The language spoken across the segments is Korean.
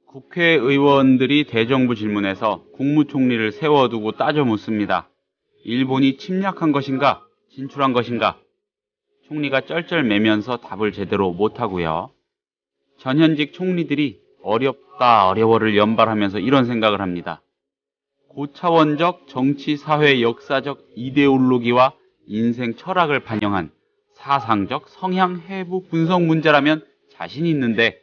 국회의원들이 대정부 질문에서 국무총리를 세워두고 따져 묻습니다. 일본이 침략한 것인가, 진출한 것인가? 총리가 쩔쩔매면서 답을 제대로 못하고요. 전현직 총리들이 어렵다 어려워를 연발하면서 이런 생각을 합니다. 고차원적 정치, 사회, 역사적 이데올로기와 인생 철학을 반영한 사상적 성향 해부 분석 문제라면 자신 있는데,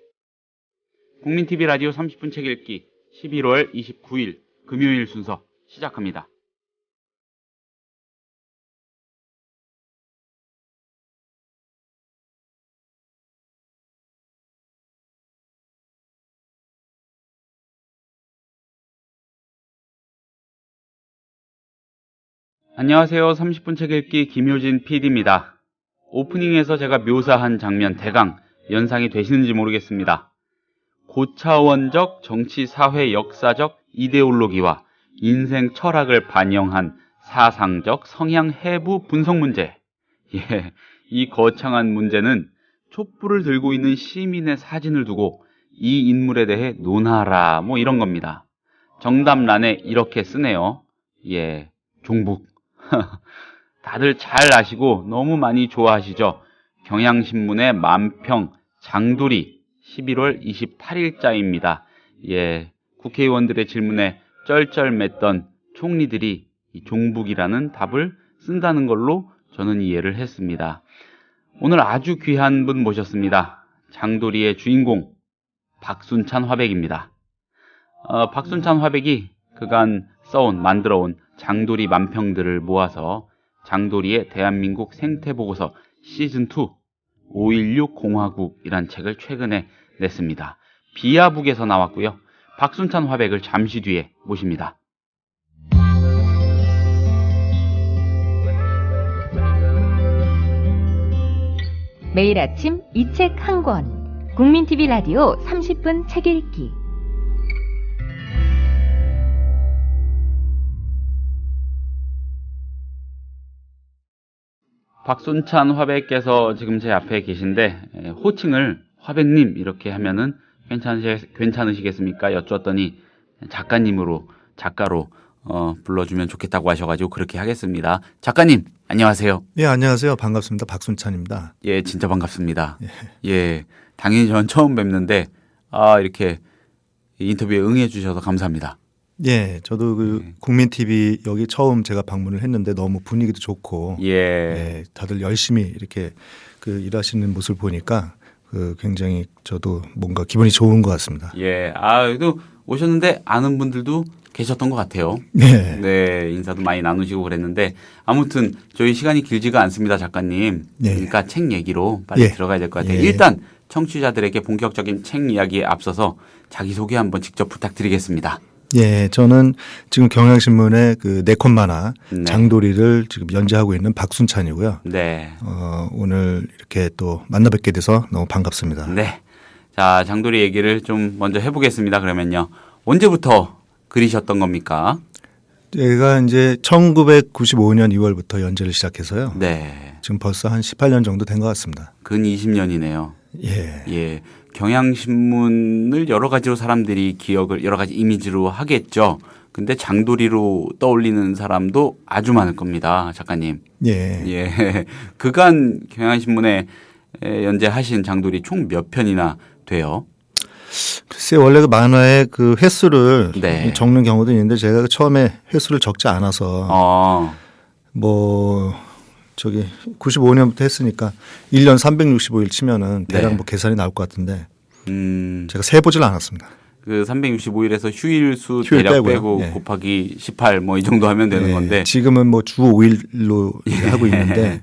국민TV 라디오 30분 책 읽기 11월 29일 금요일 순서 시작합니다. 안녕하세요. 30분 책 읽기 김효진 PD입니다. 오프닝에서 제가 묘사한 장면 대강 연상이 되시는지 모르겠습니다. 고차원적 정치, 사회, 역사적 이데올로기와 인생 철학을 반영한 사상적 성향 해부 분석 문제. 이 거창한 문제는 촛불을 들고 있는 시민의 사진을 두고 이 인물에 대해 논하라 뭐 이런 겁니다. 정답란에 이렇게 쓰네요. 종북. 다들 잘 아시고 너무 많이 좋아하시죠? 경향신문의 만평 장두리 11월 28일자입니다. 국회의원들의 질문에 쩔쩔맸던 총리들이 이 종북이라는 답을 쓴다는 걸로 저는 이해를 했습니다. 오늘 아주 귀한 분 모셨습니다. 장도리의 주인공 박순찬 화백입니다. 박순찬 화백이 그간 만들어온 장도리 만평들을 모아서 장도리의 대한민국 생태보고서 시즌2 5.16 공화국이란 책을 최근에 냈습니다. 비아북에서 나왔고요. 박순찬 화백을 잠시 뒤에 모십니다. 매일 아침 이 책 한 권, 국민TV 라디오 30분 책 읽기. 박순찬 화백께서 지금 제 앞에 계신데 호칭을 화백님 이렇게 하면은 괜찮으시겠습니까? 여쭈었더니 작가로 불러주면 좋겠다고 하셔가지고 그렇게 하겠습니다. 작가님 안녕하세요. 예, 안녕하세요. 반갑습니다. 박순찬입니다. 예, 진짜 반갑습니다. 당연히 전 처음 뵙는데 이렇게 인터뷰에 응해 주셔서 감사합니다. 예, 저도 국민TV 여기 처음 제가 방문을 했는데 너무 분위기도 좋고, 다들 열심히 이렇게 일하시는 모습을 보니까 굉장히 저도 뭔가 기분이 좋은 것 같습니다. 여기도 오셨는데 아는 분들도 계셨던 것 같아요. 네, 인사도 많이 나누시고 그랬는데 아무튼 저희 시간이 길지가 않습니다, 작가님. 그러니까 책 얘기로 빨리 들어가야 될 것 같아요. 일단 청취자들에게 본격적인 책 이야기에 앞서서 자기소개 한번 직접 부탁드리겠습니다. 저는 지금 경향신문의 네컷 만화 장도리를 지금 연재하고 있는 박순찬이고요. 오늘 이렇게 또 만나 뵙게 돼서 너무 반갑습니다. 자, 장도리 얘기를 좀 먼저 해보겠습니다. 그러면요. 언제부터 그리셨던 겁니까? 제가 이제 1995년 2월부터 연재를 시작해서요. 지금 벌써 한 18년 정도 된 것 같습니다. 근 20년이네요. 경향신문을 여러 가지로 사람들이 기억을 여러 가지 이미지로 하겠죠. 근데 장도리로 떠올리는 사람도 아주 많을 겁니다, 작가님. 그간 경향신문에 연재하신 장도리 총 몇 편이나 돼요? 글쎄, 원래 만화의 횟수를 적는 경우도 있는데 제가 처음에 횟수를 적지 않아서 95년부터 했으니까 1년 365일 치면은 대략 계산이 나올 것 같은데 제가 세보질 않았습니다. 365일에서 휴일수 대략 빼고 곱하기 18 이 정도 하면 되는 건데 지금은 주 5일로 하고 있는데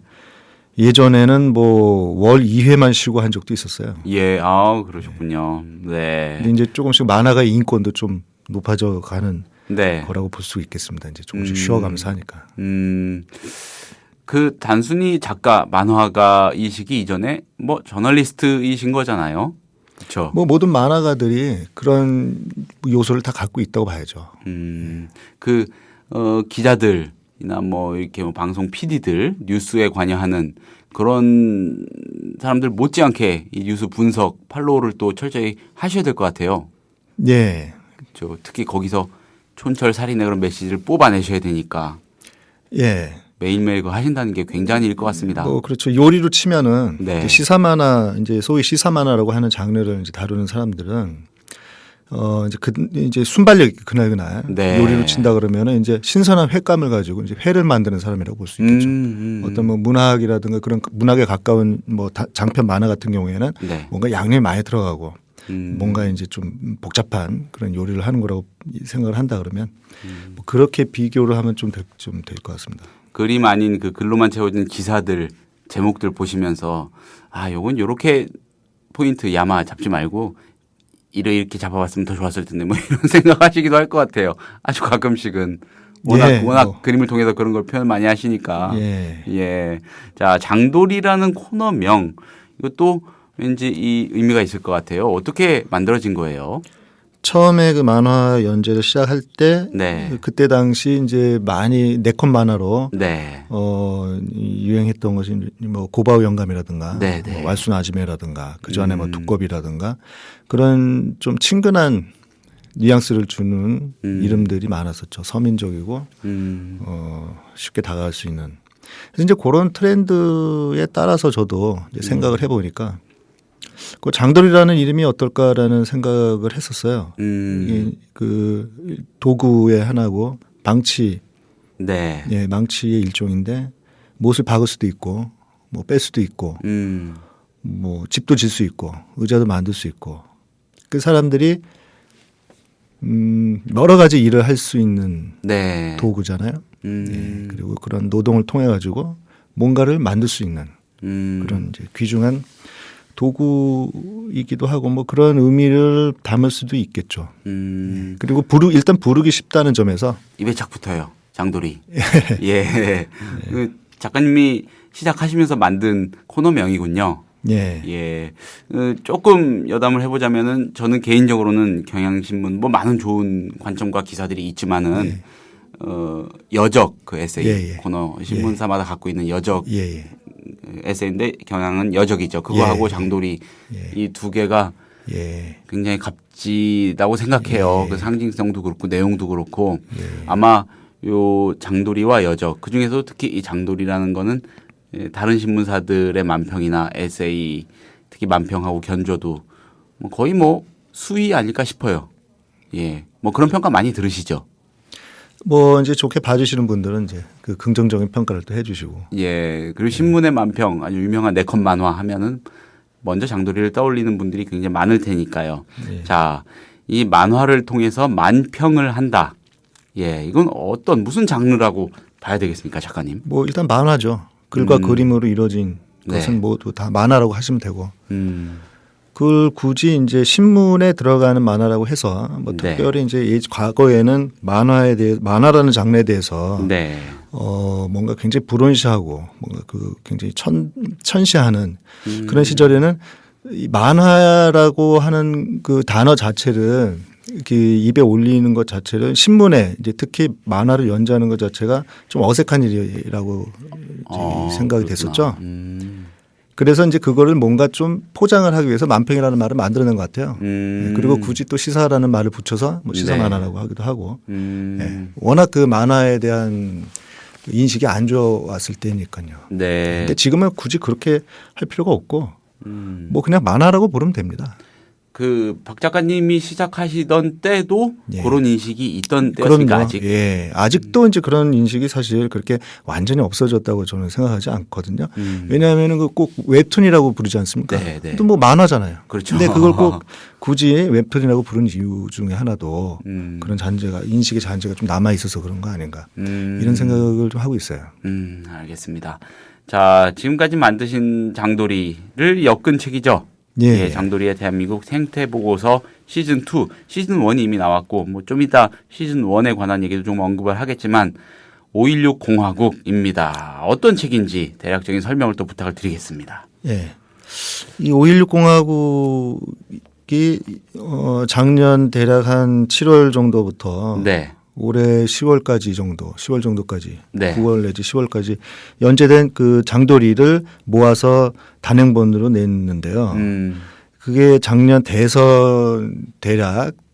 예전에는 월 2회만 쉬고 한 적도 있었어요. 그러셨군요. 근데 이제 조금씩 만화가 인권도 좀 높아져 가는 거라고 볼 수 있겠습니다. 이제 조금씩 쉬어가면서 하니까. 단순히 작가, 만화가이시기 이전에 저널리스트이신 거잖아요. 그렇죠. 모든 만화가들이 그런 요소를 다 갖고 있다고 봐야죠. 기자들이나 이렇게 방송 PD들, 뉴스에 관여하는 그런 사람들 못지않게 이 뉴스 분석, 팔로우를 또 철저히 하셔야 될 것 같아요. 예. 특히 거기서 촌철살인의 그런 메시지를 뽑아내셔야 되니까. 예. 매일매일 그거 하신다는 게 굉장한 일일 것 같습니다. 그렇죠. 요리로 치면은 네. 시사 만화, 이제 소위 시사 만화라고 하는 장르를 이제 다루는 사람들은 이제 순발력이 그날 네. 요리로 친다 그러면은 이제 신선한 횟감을 가지고 이제 회를 만드는 사람이라고 볼 수 있겠죠. 어떤 뭐 문학이라든가 그런 문학에 가까운 뭐 장편 만화 같은 경우에는 네. 뭔가 양념이 많이 들어가고 뭔가 이제 좀 복잡한 그런 요리를 하는 거라고 생각을 한다 그러면 뭐 그렇게 비교를 하면 좀 될 것 같습니다. 그림 아닌 그 글로만 채워진 기사들 제목들 보시면서 요건 요렇게 포인트 야마 잡지 말고 이렇게 잡아봤으면 더 좋았을 텐데 뭐 이런 생각하시기도 할 것 같아요. 아주 가끔씩은 워낙 그림을 통해서 그런 걸 표현 많이 하시니까. 예. 자, 장돌이라는 코너명 이것도 왠지 이 의미가 있을 것 같아요. 어떻게 만들어진 거예요? 처음에 그 만화 연재를 시작할 때 네. 그때 당시 이제 많이 네컷 만화로 네. 유행했던 것이 뭐 고바우 영감이라든가 네. 뭐 왈순 아지매라든가 그 전에 뭐 두꺼비라든가 그런 좀 친근한 뉘앙스를 주는 이름들이 많았었죠. 서민적이고 쉽게 다가갈 수 있는. 그래서 이제 그런 트렌드에 따라서 저도 이제 생각을 해보니까 그 장돌이라는 이름이 어떨까라는 생각을 했었어요. 이게 그 도구의 하나고 망치, 네, 망치의 일종인데 못을 박을 수도 있고 뭐 뺄 수도 있고 뭐 집도 질 수 있고 의자도 만들 수 있고 그 사람들이 여러 가지 일을 할 수 있는 도구잖아요. 그리고 그런 노동을 통해 가지고 뭔가를 만들 수 있는 그런 이제 귀중한 도구이기도 하고 뭐 그런 의미를 담을 수도 있겠죠. 그리고 일단 부르기 쉽다는 점에서 입에 착 붙어요. 장돌이. 예. 그 작가님이 시작하시면서 만든 코너명이군요. 예. 조금 여담을 해보자면은 저는 개인적으로는 경향신문 뭐 많은 좋은 관점과 기사들이 있지만은 여적 그 에세이 코너 신문사마다 갖고 있는 여적 에세이인데 경향은 여적이죠. 그거하고 장돌이 이 두 개가 굉장히 값지다고 생각해요. 그 상징성도 그렇고 내용도 그렇고 아마 요 장돌이와 여적 그중에서 특히 이 장돌이라는 거는 다른 신문사들의 만평이나 에세이 특히 만평하고 견조도 거의 뭐 수위 아닐까 싶어요. 예. 뭐 그런 평가 많이 들으시죠? 뭐 이제 좋게 봐주시는 분들은 이제 그 긍정적인 평가를 또 해주시고. 예. 그리고 신문의 만평 아주 유명한 네컷 만화 하면은 먼저 장돌이를 떠올리는 분들이 굉장히 많을 테니까요. 자, 이 만화를 통해서 만평을 한다. 예. 이건 무슨 장르라고 봐야 되겠습니까, 작가님? 뭐 일단 만화죠. 글과 그림으로 이루어진 것은 모두 다 만화라고 하시면 되고. 그걸 굳이 이제 신문에 들어가는 만화라고 해서 뭐 특별히 이제 과거에는 만화라는 장르에 대해서 뭔가 굉장히 불온시하고 뭔가 그 굉장히 천시하는 그런 시절에는 이 만화라고 하는 그 단어 자체를 이렇게 입에 올리는 것 자체를 신문에 이제 특히 만화를 연재하는 것 자체가 좀 어색한 일이라고 생각이 됐었죠. 그래서 이제 그거를 뭔가 좀 포장을 하기 위해서 만평이라는 말을 만들어낸 것 같아요. 그리고 굳이 또 시사라는 말을 붙여서 뭐 시사 만화라고 하기도 하고. 워낙 그 만화에 대한 인식이 안 좋았을 때니까요. 근데 지금은 굳이 그렇게 할 필요가 없고 뭐 그냥 만화라고 부르면 됩니다. 그 박 작가님이 시작하시던 때도 그런 인식이 있던 때였으니까 아직. 아직도 이제 그런 인식이 사실 그렇게 완전히 없어졌다고 저는 생각하지 않거든요. 왜냐하면은 꼭 웹툰이라고 부르지 않습니까? 또 뭐 만화잖아요. 그렇죠. 근데 그걸 꼭 굳이 웹툰이라고 부르는 이유 중에 하나도 그런 인식의 잔재가 좀 남아 있어서 그런 거 아닌가 이런 생각을 좀 하고 있어요. 알겠습니다. 자, 지금까지 만드신 장돌이를 엮은 책이죠. 장돌이의 대한민국 생태 보고서 시즌 2, 시즌 1이 이미 나왔고 뭐 좀 이따 시즌 1에 관한 얘기도 좀 언급을 하겠지만 5.16 공화국입니다. 어떤 책인지 대략적인 설명을 또 부탁을 드리겠습니다. 이 5.16 공화국이 작년 대략 한 7월 정도부터 올해 10월까지 정도, 10월 정도까지, 9월 내지 10월까지 연재된 그 장돌이를 모아서 단행본으로 냈는데요. 그게 작년 대선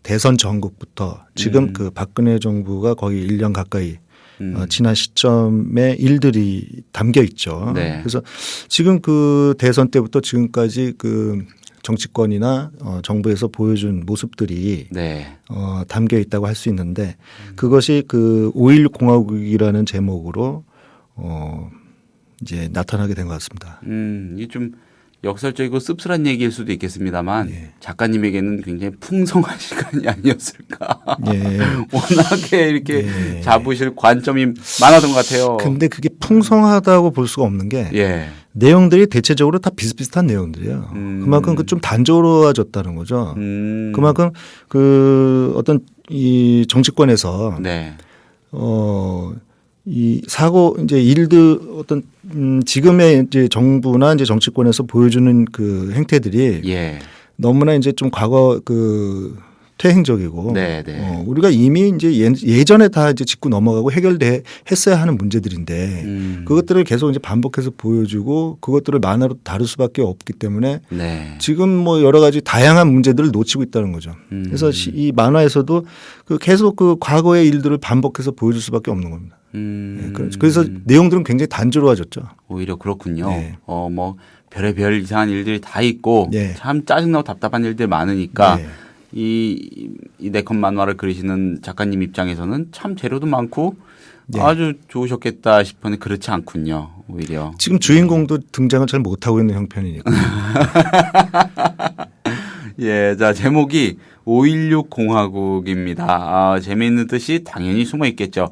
대선 전국부터 지금 그 박근혜 정부가 거의 1년 가까이 지난 시점의 일들이 담겨 있죠. 네. 그래서 지금 그 대선 때부터 지금까지 그 정치권이나 정부에서 보여준 모습들이 네. 담겨 있다고 할 수 있는데 그것이 그 5.16 공화국이라는 제목으로 이제 나타나게 된 것 같습니다. 이게 좀 역설적이고 씁쓸한 얘기일 수도 있겠습니다만 예. 작가님에게는 굉장히 풍성한 시간이 아니었을까. 예. 워낙에 이렇게 예. 잡으실 관점이 많았던 것 같아요. 근데 그게 풍성하다고 볼 수가 없는 게 예. 내용들이 대체적으로 다 비슷비슷한 내용들이에요. 그만큼 그 좀 단조로워졌다는 거죠. 그만큼 그 어떤 이 정치권에서 네. 이 사고 이제 일들 어떤 지금의 이제 정부나 이제 정치권에서 보여주는 그 행태들이 예. 너무나 이제 좀 과거 그 퇴행적이고 네, 네. 우리가 이미 이제 예전에 다 이제 짚고 넘어가고 해결돼 했어야 하는 문제들인데 그것들을 계속 이제 반복해서 보여주고 그것들을 만화로 다룰 수밖에 없기 때문에 네. 지금 뭐 여러 가지 다양한 문제들을 놓치고 있다는 거죠. 그래서 이 만화에서도 그 계속 그 과거의 일들을 반복해서 보여줄 수밖에 없는 겁니다. 그래서 내용들은 굉장히 단조로워졌죠. 오히려 그렇군요. 네. 뭐 별의별 이상한 일들이 다 있고 네. 참 짜증나고 답답한 일들이 많으니까 네. 이 네컷 만화를 그리시는 작가님 입장에서는 참 재료도 많고 네. 아주 좋으셨겠다 싶었는데 그렇지 않군요. 오히려. 지금 주인공도 등장을 잘 못하고 있는 형편이니까. 예, 자, 제목이 5.16 공화국입니다. 재미있는 뜻이 당연히 숨어 있겠죠.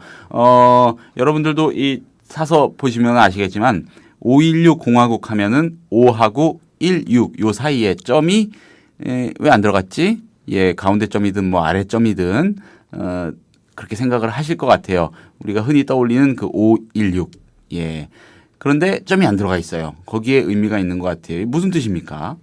여러분들도 이 사서 보시면 아시겠지만 5.16 공화국 하면은 5하고 16 요 사이에 점이 왜 안 들어갔지? 예, 가운데 점이든 뭐 아래 점이든 그렇게 생각을 하실 것 같아요. 우리가 흔히 떠올리는 그 5.16. 예. 그런데 점이 안 들어가 있어요. 거기에 의미가 있는 것 같아요. 무슨 뜻입니까?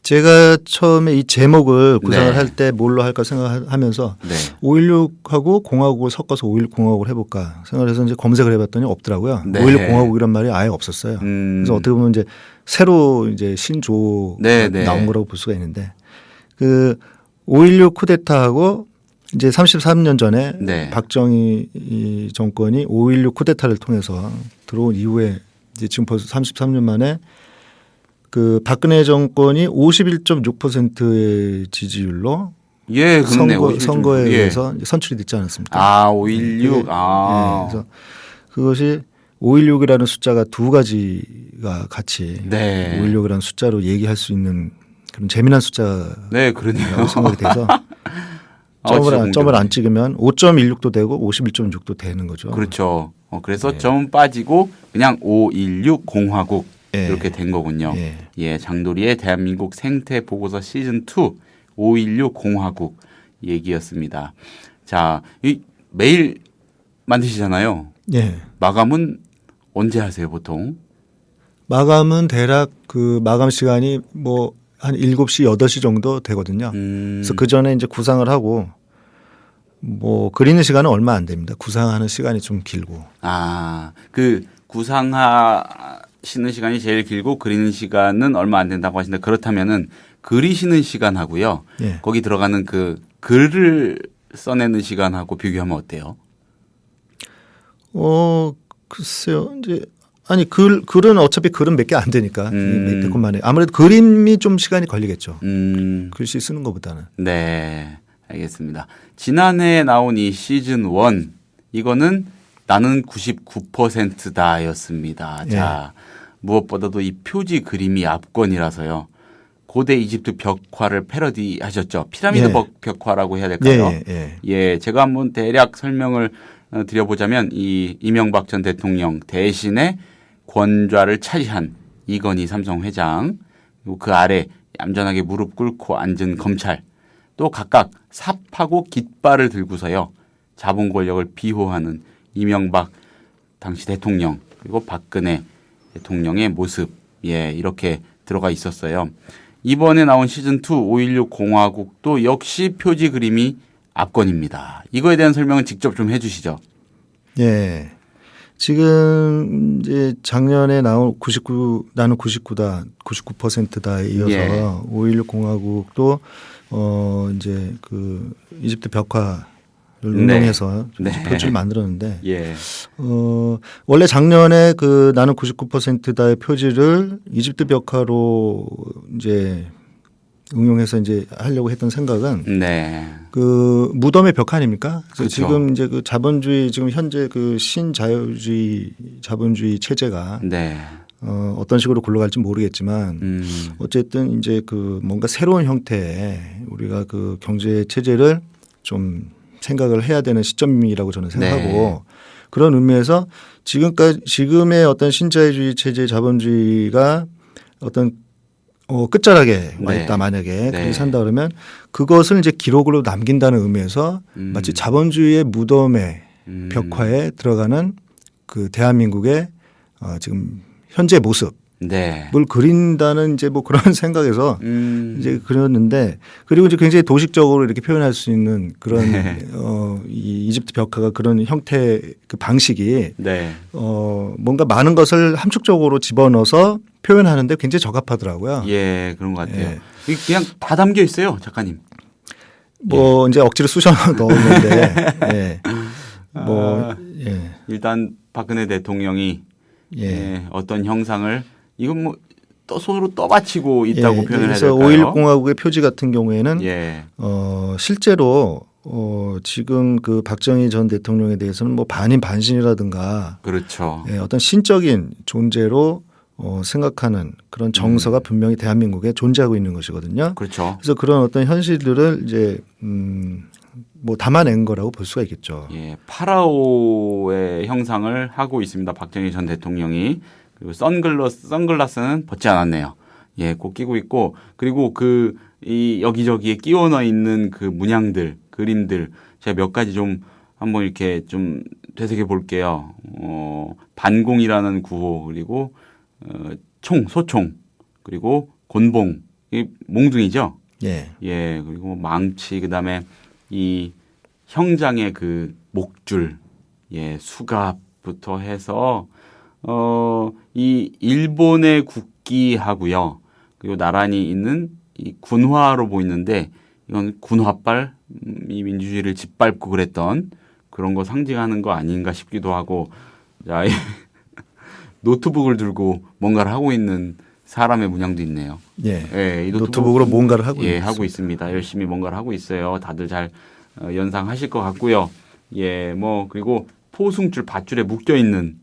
제가 처음에 이 제목을 구상을 네. 할 때 뭘로 할까 생각하면서 네. 5.16하고 공화국을 섞어서 5.16 공화국을 해볼까 생각을 해서 이제 검색을 해봤더니 없더라고요. 네. 5.16 공화국이란 말이 아예 없었어요. 그래서 어떻게 보면 이제 새로 이제 신조가 네, 네. 나온 거라고 볼 수가 있는데 그 5.16 쿠데타하고 이제 33년 전에 네. 박정희 이 정권이 5.16 쿠데타를 통해서 들어온 이후에 이제 지금 벌써 33년 만에 그 박근혜 정권이 51.6%의 지지율로 예, 그렇네. 선거에 예. 의해서 선출이 됐지 않았습니까? 아, 5.16. 예, 그래서 그것이 5.16이라는 숫자가 두 가지가 같이 네. 5.16이라는 숫자로 얘기할 수 있는 그런 재미난 숫자라고 네, 그러네요. 생각이 돼서 진짜 점을 안 찍으면 5.16도 되고 51.6도 되는 거죠. 그렇죠. 그래서 네. 점 빠지고 그냥 5.16 공화국 예. 이렇게 된 거군요. 예. 예, 장도리의 대한민국 생태 보고서 시즌 2 5.16 공화국 얘기였습니다. 자, 매일 만드시잖아요. 예. 마감은 언제 하세요, 보통? 마감은 대략 그 마감 시간이 뭐 한 7시, 8시 정도 되거든요. 그래서 그 전에 이제 구상을 하고 뭐 그리는 시간은 얼마 안 됩니다. 구상하는 시간이 좀 길고. 아, 그 구상하시는 시간이 제일 길고 그리는 시간은 얼마 안 된다고 하시는데 그렇다면은 그리시는 시간하고요. 예. 거기 들어가는 그 글을 써내는 시간하고 비교하면 어때요? 글쎄요. 이제 아니 글은 어차피 글은 몇 개 안 되니까 몇 건만 해. 아무래도 그림이 좀 시간이 걸리겠죠. 글씨 쓰는 것보다는. 네, 알겠습니다. 지난해 나온 이 시즌 1 이거는 나는 99%다였습니다. 자, 무엇보다도 이 표지 그림이 압권이라서요. 고대 이집트 벽화를 패러디하셨죠. 피라미드 벽화라고 해야 될까요? 예, 제가 한번 대략 설명을 드려보자면 이 이명박 전 대통령 대신에 권좌를 차지한 이건희 삼성 회장 그리고 그 아래 얌전하게 무릎 꿇고 앉은 검찰 또 각각 삽하고 깃발을 들고서요. 자본 권력을 비호하는 이명박 당시 대통령 그리고 박근혜 대통령의 모습 이렇게 들어가 있었어요. 이번에 나온 시즌 2 5.16 공화국도 역시 표지 그림이 압권입니다. 이거에 대한 설명은 직접 좀 해주시죠. 예. 지금 이제 작년에 나온 나는 99다, 99%다에 이어서 예. 5.16 공화국도 이제 그 이집트 벽화를 응용해서 네. 표지를 만들었는데 예. 원래 작년에 그 나는 99%다의 표지를 이집트 벽화로 이제 응용해서 이제 하려고 했던 생각은 네. 그 무덤의 벽화 아닙니까? 그래서 그렇죠. 지금 이제 그 자본주의 지금 현재 그 신자유주의 자본주의 체제가 네. 어떤 식으로 굴러갈지 모르겠지만 어쨌든 이제 그 뭔가 새로운 형태의 우리가 그 경제 체제를 좀 생각을 해야 되는 시점이라고 저는 생각하고 네. 그런 의미에서 지금의 어떤 신자유주의 체제 자본주의가 어떤 끝자락에 와 있다 네. 만약에 네. 그렇게 산다 그러면 그것을 이제 기록으로 남긴다는 의미에서 마치 자본주의의 무덤의 벽화에 들어가는 그 대한민국의 지금 현재 모습을 네. 그린다는 이제 뭐 그런 생각에서 이제 그렸는데 그리고 이제 굉장히 도식적으로 이렇게 표현할 수 있는 그런 네. 이 이집트 벽화가 그런 형태 그 방식이 네. 뭔가 많은 것을 함축적으로 집어넣어서 표현하는데 굉장히 적합하더라고요. 예, 그런 것 같아요. 예. 이게 그냥 다 담겨 있어요, 작가님. 뭐 이제 억지로 쑤셔 넣었는데 예. 예. 일단 박근혜 대통령이 예. 어떤 형상을 이건 뭐 또 손으로 떠받치고 있다고 예. 표현을 해야 그래서 될까요? 5.16 공화국의 표지 같은 경우에는 예. 실제로 지금 그 박정희 전 대통령에 대해서는 뭐 반인 반신이라든가 그렇죠. 예, 어떤 신적인 존재로 생각하는 그런 정서가 분명히 대한민국에 존재하고 있는 것이거든요. 그렇죠. 그래서 그런 어떤 현실들을 이제 뭐 담아낸 거라고 볼 수가 있겠죠. 예, 파라오의 형상을 하고 있습니다. 박정희 전 대통령이. 그리고 선글라스는 벗지 않았네요. 예, 꼭 끼고 있고 그리고 이 여기저기에 끼워 넣어 있는 그 문양들, 그림들 제가 몇 가지 좀 한번 이렇게 좀 되새겨 볼게요. 반공이라는 구호 그리고 소총 그리고 곤봉, 이 몽둥이죠. 예. 예, 그리고 뭐 망치 그다음에 이 형장의 그 목줄, 예, 수갑부터 해서 이 일본의 국기하고요. 그리고 나란히 있는 이 군화로 보이는데 이건 군화발, 이 민주주의를 짓밟고 그랬던 그런 거 상징하는 거 아닌가 싶기도 하고 자, 노트북을 들고 뭔가를 하고 있는 사람의 문양도 있네요. 예. 예, 이 노트북으로 뭔가를 하고 예, 있습니다. 하고 있습니다. 열심히 뭔가를 하고 있어요. 다들 잘 연상하실 것 같고요. 예, 뭐 그리고 포승줄 밧줄에 묶여 있는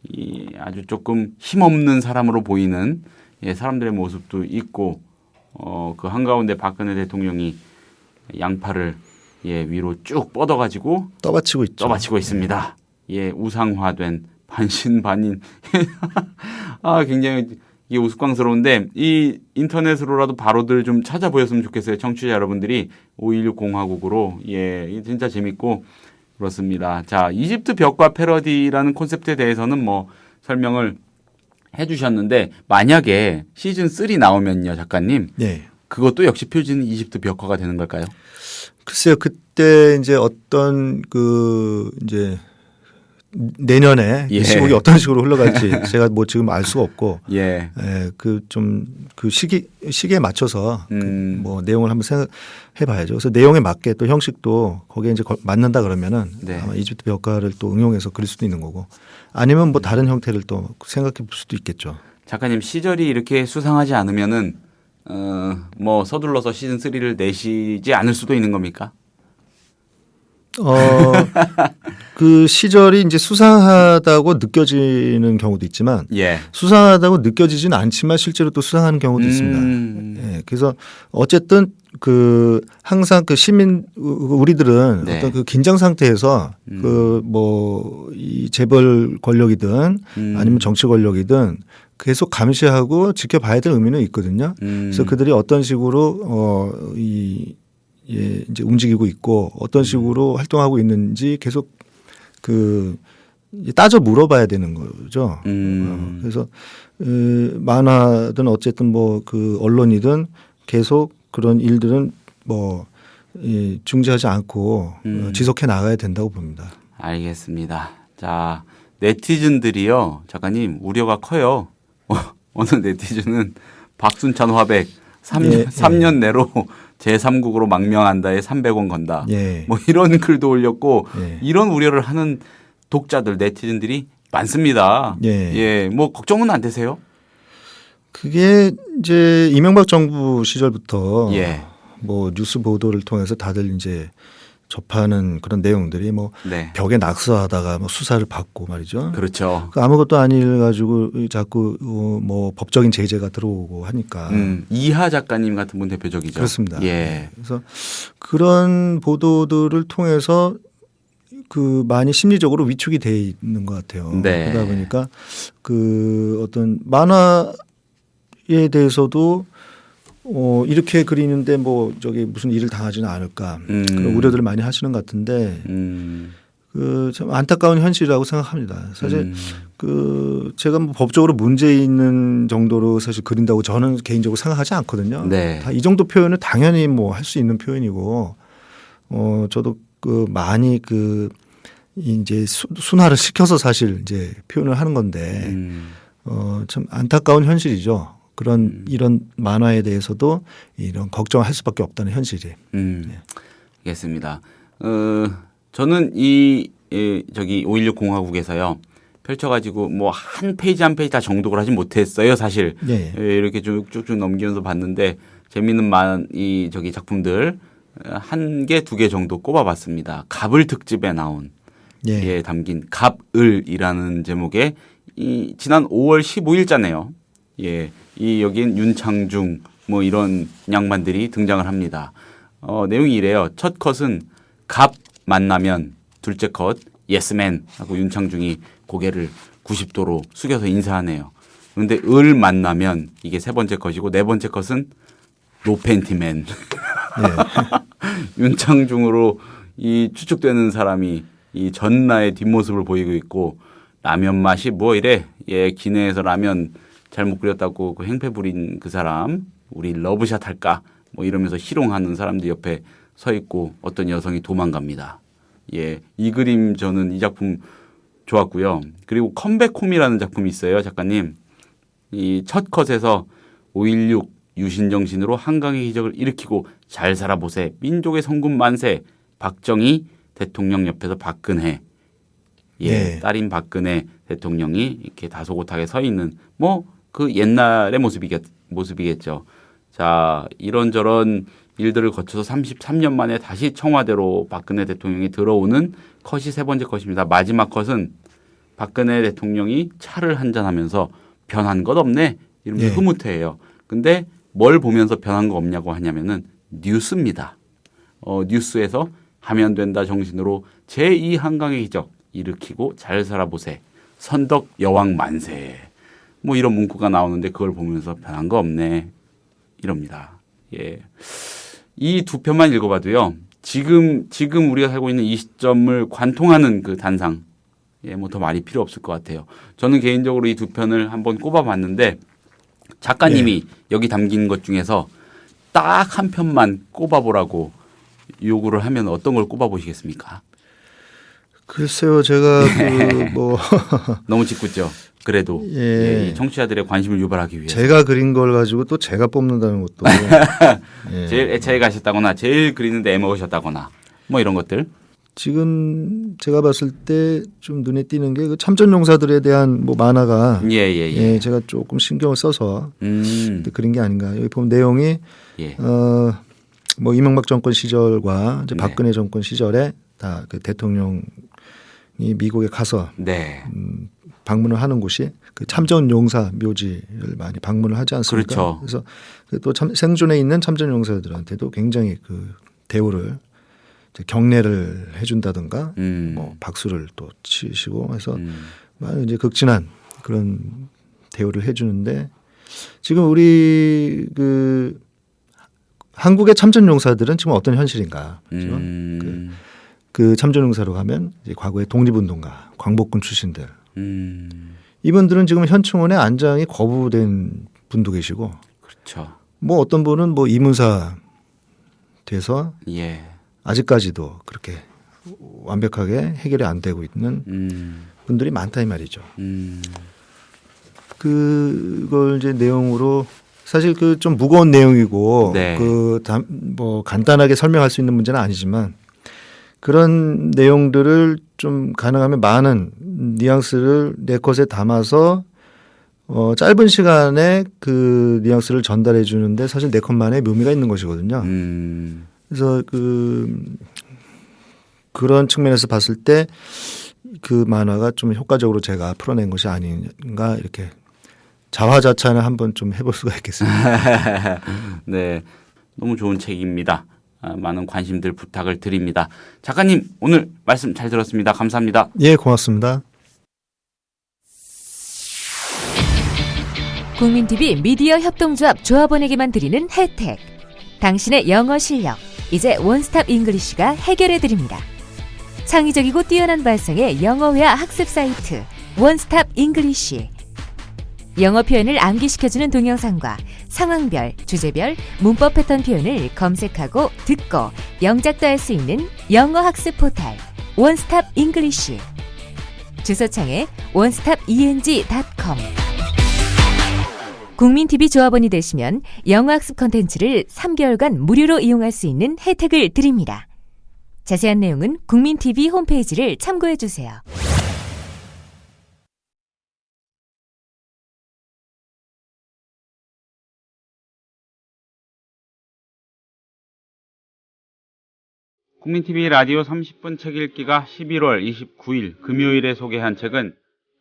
이 아주 조금 힘없는 사람으로 보이는 사람들의 모습도 있고 그 한가운데 박근혜 대통령이 양팔을 위로 쭉 뻗어가지고 떠받치고 있죠. 떠받치고 있습니다. 예, 우상화된 반신반인. 굉장히 이게 우스꽝스러운데 이 인터넷으로라도 바로들 좀 찾아보셨으면 좋겠어요. 청취자 여러분들이 5.16 공화국으로 진짜 재밌고 그렇습니다. 자, 이집트 벽화 패러디라는 콘셉트에 대해서는 뭐 설명을 해주셨는데 만약에 시즌 3 나오면요, 작가님. 네. 그것도 역시 표지는 이집트 벽화가 되는 걸까요? 글쎄요, 그때 이제 어떤 이제 내년에 이 시국이 어떤 식으로 흘러갈지 제가 뭐 지금 알 수가 없고, 그 시기에 맞춰서 뭐 내용을 한번 생각해봐야죠. 그래서 내용에 맞게 또 형식도 거기에 이제 맞는다 그러면은 아마 이집트 벽화를 또 응용해서 그릴 수도 있는 거고, 아니면 뭐 다른 형태를 또 생각해 볼 수도 있겠죠. 작가님 시절이 이렇게 수상하지 않으면은 뭐 서둘러서 시즌 3를 내시지 않을 수도 있는 겁니까? 그 시절이 이제 수상하다고 느껴지는 경우도 있지만 수상하다고 느껴지지는 않지만 실제로 또 수상하는 경우도 있습니다. 그래서 어쨌든 항상 우리들은 어떤 그 긴장 상태에서 이 재벌 권력이든 아니면 정치 권력이든 계속 감시하고 지켜봐야 될 의미는 있거든요. 그래서 그들이 어떤 식으로 이제 움직이고 있고 어떤 식으로 활동하고 있는지 계속 따져 물어봐야 되는 거죠. 그래서 만화든 어쨌든 뭐 언론이든 계속 그런 일들은 중지하지 않고 지속해 나가야 된다고 봅니다. 알겠습니다. 자, 네티즌들이요, 작가님 우려가 커요. 어느 네티즌은 박순찬 화백 3년 내로 제3국으로 망명한다에 300원 건다. 뭐 이런 글도 올렸고 이런 우려를 하는 독자들 네티즌들이 많습니다. 뭐 걱정은 안 되세요? 그게 이제 이명박 정부 시절부터 뭐 뉴스 보도를 통해서 다들 이제 접하는 그런 내용들이 뭐 벽에 낙서하다가 뭐 수사를 받고 말이죠. 그렇죠. 아무것도 아닐 가지고 자꾸 뭐 법적인 제재가 들어오고 하니까. 이하 작가님 같은 분 대표적이죠. 그렇습니다. 그래서 그런 보도들을 통해서 그 많이 심리적으로 위축이 돼 있는 것 같아요. 그러다 보니까 그 어떤 만화에 대해서도 이렇게 그리는데 뭐 저기 무슨 일을 당하지는 않을까 그런 우려들을 많이 하시는 것 같은데 그 참 안타까운 현실이라고 생각합니다. 사실 그 제가 뭐 법적으로 문제 있는 정도로 사실 그린다고 저는 개인적으로 생각하지 않거든요. 다 이 정도 표현은 당연히 뭐 할 수 있는 표현이고 저도 그 많이 그 이제 순화를 시켜서 사실 이제 표현을 하는 건데 참 안타까운 현실이죠. 그런 이런 만화에 대해서도 이런 걱정을 할 수밖에 없다는 현실이. 알겠습니다. 저는 저기 5.16 공화국에서요 펼쳐가지고 뭐 한 페이지 한 페이지 다 정독을 하지 못했어요 사실. 이렇게 쭉쭉 넘기면서 봤는데 재미있는 저기 작품들 한 개, 두 개 정도 꼽아봤습니다. 갑을 특집에 나온 담긴 갑을이라는 제목의 지난 5월 15일자네요. 여긴 윤창중 뭐 이런 양반들이 등장을 합니다. 내용이 이래요. 첫 컷은 갑 만나면 둘째 컷 예스맨 하고 윤창중이 고개를 90도로 숙여서 인사하네요. 그런데 을 만나면 이게 세 번째 컷이고 네 번째 컷은 노팬티맨. 윤창중으로 이 추측되는 사람이 이 전나의 뒷모습을 보이고 있고 라면 맛이 뭐 이래. 기내에서 라면 잘못 끓였다고 그 행패 부린 그 사람 우리 러브샷 할까 뭐 이러면서 희롱하는 사람들 옆에 서 있고 어떤 여성이 도망갑니다. 이 그림 저는 이 작품 좋았고요. 그리고 컴백홈이라는 작품이 있어요, 작가님. 이 첫 컷에서 5.16 유신정신으로 한강의 기적을 일으키고 잘 살아보세 민족의 성군 만세 박정희 대통령 옆에서 박근혜 딸인 박근혜 대통령이 이렇게 다소곳하게 서 있는 뭐 그 옛날의 모습이겠죠. 자, 이런저런 일들을 거쳐서 33년 만에 다시 청와대로 박근혜 대통령이 들어오는 컷이 세 번째 컷입니다. 마지막 컷은 박근혜 대통령이 차를 한잔하면서 변한 것 없네 이러면서 흐뭇해해요. 근데 뭘 보면서 변한 거 없냐고 하냐면은 뉴스입니다. 뉴스에서 하면 된다 정신으로 제2 한강의 기적 일으키고 잘 살아보세 선덕 여왕 만세 뭐 이런 문구가 나오는데 그걸 보면서 변한 거 없네 이럽니다. 이 두 편만 읽어봐도요. 지금 우리가 살고 있는 이 시점을 관통하는 그 단상 뭐 더 말이 필요 없을 것 같아요. 저는 개인적으로 이 두 편을 한번 꼽아봤는데 작가님이 여기 담긴 것 중에서 딱 한 편만 꼽아보라고 요구를 하면 어떤 걸 꼽아보시겠습니까? 글쎄요, 제가 너무 짓궂죠. 그래도 이 청취자들의 관심을 유발하기 위해서 제가 그린 걸 가지고 또 제가 뽑는다는 것도 제일 애착이 가셨다거나 제일 그리는데 애먹으셨다거나 뭐 이런 것들. 지금 제가 봤을 때 좀 눈에 띄는 게 그 참전용사들에 대한 뭐 만화가 제가 조금 신경을 써서 그린 게 아닌가. 여기 보면 내용이 뭐 이명박 정권 시절과 이제 박근혜 정권 시절에 다 그 대통령이 미국에 가서 방문을 하는 곳이 그 참전용사 묘지를 많이 방문을 하지 않습니까? 그렇죠. 그래서 또 생존에 있는 참전용사들한테도 굉장히 그 대우를 경례를 해준다든가 뭐 박수를 또 치시고 해서 이제 극진한 그런 대우를 해주는데 지금 우리 그 한국의 참전용사들은 지금 어떤 현실인가? 그 참전용사로 가면 이제 과거에 독립운동가, 광복군 출신들 이분들은 지금 현충원에 안장이 거부된 분도 계시고, 그렇죠. 뭐 어떤 분은 뭐 이문사 돼서 아직까지도 그렇게 완벽하게 해결이 안 되고 있는 분들이 많다 이 말이죠. 그걸 이제 내용으로 사실 그 좀 무거운 내용이고 네. 뭐 간단하게 설명할 수 있는 문제는 아니지만 그런 내용들을 좀 가능하면 많은 뉘앙스를 내 것에 담아서 짧은 시간에 그 뉘앙스를 전달해 주는데 사실 내 것만의 묘미가 있는 것이거든요. 그래서 그런 측면에서 봤을 때 그 만화가 좀 효과적으로 제가 풀어낸 것이 아닌가 이렇게 자화자찬을 한번 좀 해볼 수가 있겠습니다. 네, 너무 좋은 책입니다. 많은 관심들 부탁을 드립니다. 작가님 오늘 말씀 잘 들었습니다. 감사합니다. 예, 고맙습니다. 국민TV 미디어 협동조합 조합원에게만 드리는 혜택. 당신의 영어 실력, 이제 원스톱 잉글리쉬가 해결해 드립니다. 창의적이고 뛰어난 발성의 영어회화 학습 사이트 원스톱 잉글리쉬. 영어 표현을 암기시켜주는 동영상과 상황별, 주제별, 문법 패턴 표현을 검색하고 듣고 영작도 할 수 있는 영어 학습 포탈 원스톱 잉글리쉬. 주소창에 onestopeng.com. 국민TV 조합원이 되시면 영어학습 콘텐츠를 3개월간 무료로 이용할 수 있는 혜택을 드립니다. 자세한 내용은 국민TV 홈페이지를 참고해주세요. 국민TV 라디오 30분 책 읽기가 11월 29일 금요일에 소개한 책은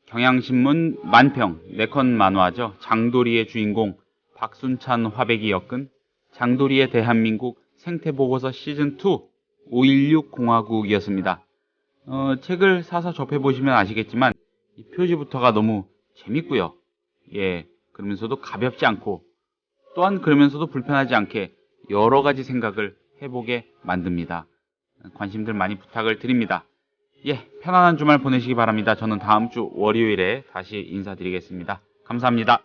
경향신문 만평 4권 만화죠. 장도리의 주인공 박순찬 화백이 엮은 장도리의 대한민국 생태보고서 시즌2 516 공화국이었습니다. 책을 사서 접해보시면 아시겠지만 이 표지부터가 너무 재밌고요. 예, 그러면서도 가볍지 않고 또한 그러면서도 불편하지 않게 여러 가지 생각을 해보게 만듭니다. 관심들 많이 부탁을 드립니다. 예, 편안한 주말 보내시기 바랍니다. 저는 다음 주 월요일에 다시 인사드리겠습니다. 감사합니다.